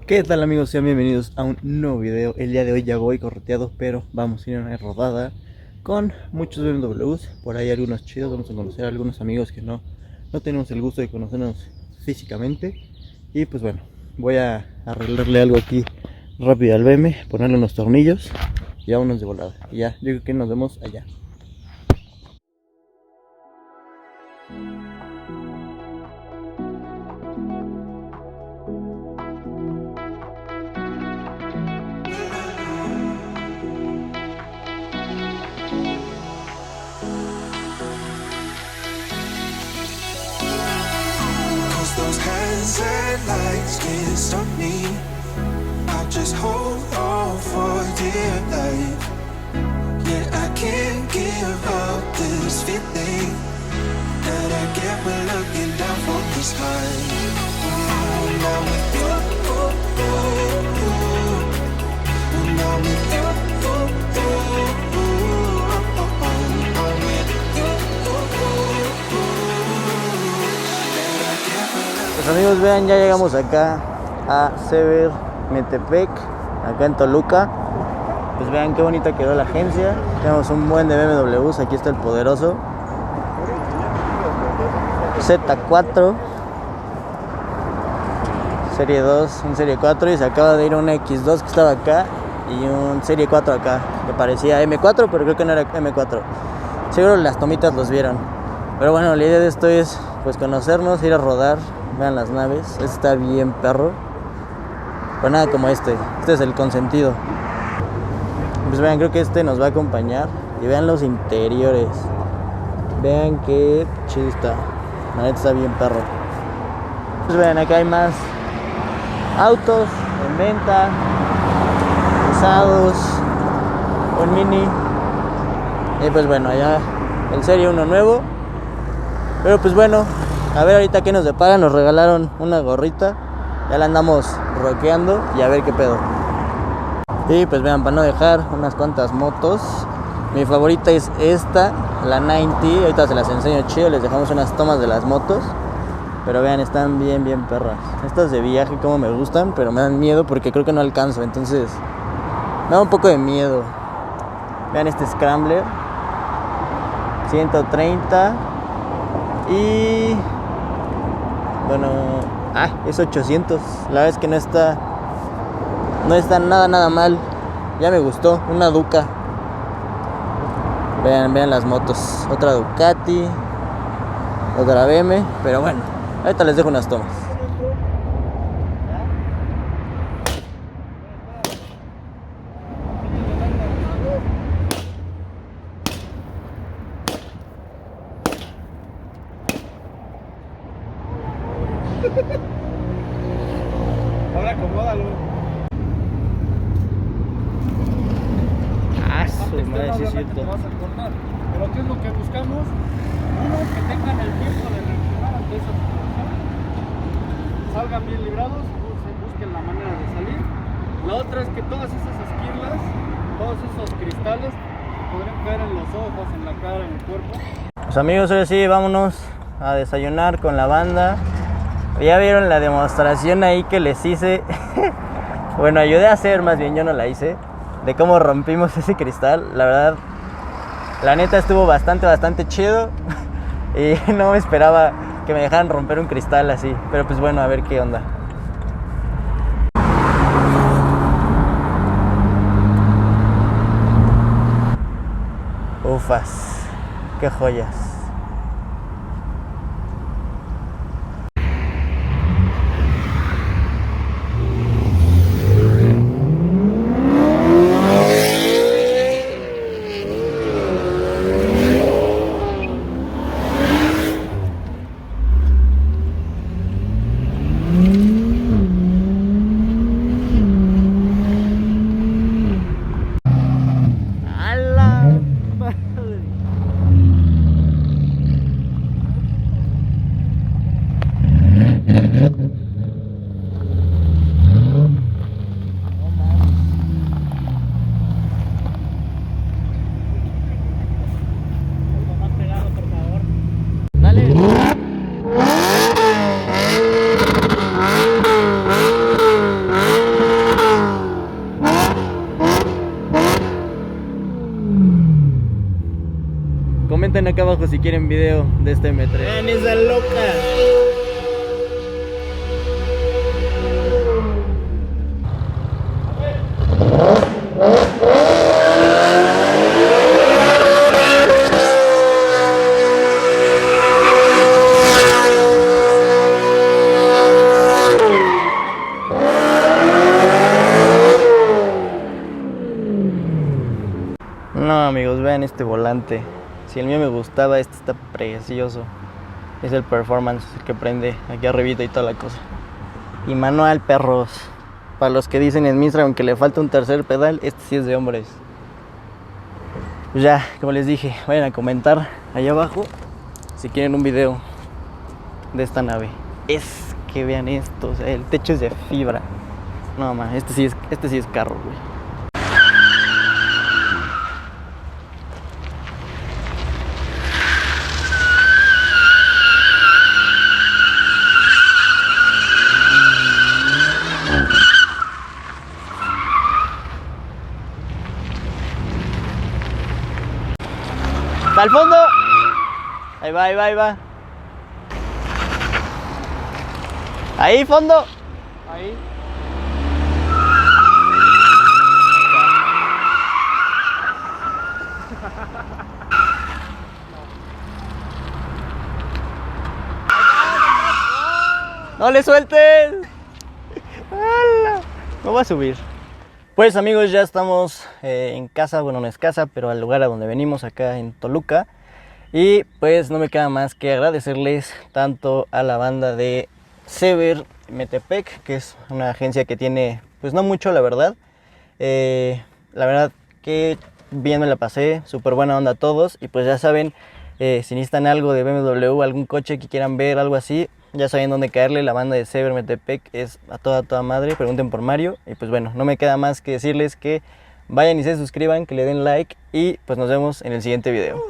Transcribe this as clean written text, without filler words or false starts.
¿Qué tal, amigos? Sean bienvenidos a un nuevo video. El día de hoy ya voy correteado, pero vamos a ir a una rodada con muchos BMWs. Por ahí algunos chidos, vamos a conocer a algunos amigos que no tenemos el gusto de conocernos físicamente. Y pues bueno, voy a arreglarle algo aquí rápido al BM, ponerle unos tornillos y vámonos de volada. Y ya, yo creo que nos vemos allá. Those hands and lights can't stop me. I'll just hold on for dear life. Yeah, I can't give up this feeling that I get when looking down from the sky. Now with you, now with you, Pues amigos, vean, ya llegamos acá a Sever Metepec, acá en Toluca. Pues vean qué bonita quedó la agencia. Tenemos un buen de BMWs. Aquí está el poderoso Z4 Serie 2, un Serie 4, y se acaba de ir un X2 que estaba acá y un Serie 4 acá, que parecía M4, pero creo que no era M4. Seguro las tomitas los vieron. Pero bueno, la idea de esto es pues conocernos, ir a rodar. Vean las naves, este está bien perro. Pues nada como este es el consentido. Pues vean, creo que este nos va a acompañar. Y vean los interiores. Vean qué chido está. La neta está bien perro. Pues vean, acá hay más autos en venta, usados, un Mini. Y pues bueno, allá el Serie 1 nuevo. Pero pues bueno, a ver ahorita qué nos depara. Nos regalaron una gorrita. Ya la andamos rockeando y a ver qué pedo. Y pues vean, para no dejar, unas cuantas motos. Mi favorita es esta, la 90. Ahorita se las enseño chido. Les dejamos unas tomas de las motos. Pero vean, están bien perras. Estas de viaje como me gustan, pero me dan miedo porque creo que no alcanzo. Entonces me da un poco de miedo. Vean este Scrambler 130. Y bueno, es 800. La verdad es que no está nada mal. Ya me gustó, una Duca. Vean las motos. Otra Ducati, otra BM. Pero bueno, ahorita les dejo unas tomas. Ahora acomódalo. Su madre, sí es cierto. Te vas a cortar. Pero ¿qué es lo que buscamos? Uno, que tengan el tiempo de reaccionar ante esa situación. Salgan bien librados, busquen la manera de salir. La otra es que todas esas esquirlas, todos esos cristales podrían caer en los ojos, en la cara, en el cuerpo. Pues amigos, ahora sí, vámonos a desayunar con la banda. Ya vieron la demostración ahí que les hice. Bueno, ayudé a hacer, más bien yo no la hice, de cómo rompimos ese cristal. La verdad, la neta estuvo bastante chido. Y no me esperaba que me dejaran romper un cristal así. Pero pues bueno, a ver qué onda. Ufas, qué joyas. por si quieren video de este M3. Vean esa loca. No, amigos, vean este volante. Si el mío me gustaba, este está precioso. Es el performance que prende aquí arribita y toda la cosa. Y manual, perros. Para los que dicen en mi Instagram que le falta un tercer pedal, este sí es de hombres. Pues ya, como les dije, vayan a comentar allá abajo si quieren un video de esta nave. Es que vean esto, o sea, el techo es de fibra. No, man, este sí es carro, güey. ¡Está al fondo! Ahí va, ahí va, ahí va. Ahí, fondo. Ahí. ¡No le sueltes! ¡Hala! Me voy a subir. Pues amigos, ya estamos en casa, bueno, no es casa, pero al lugar a donde venimos, acá en Toluca. Y pues no me queda más que agradecerles tanto a la banda de Sever Metepec, que es una agencia que tiene, pues no mucho, la verdad. La verdad que bien me la pasé, súper buena onda a todos. Y pues ya saben, si necesitan algo de BMW, algún coche que quieran ver, algo así, ya saben dónde caerle. La banda de Sever Metepec es a toda madre. Pregunten por Mario. Y pues bueno, no me queda más que decirles que vayan y se suscriban, que le den like. Y pues nos vemos en el siguiente video.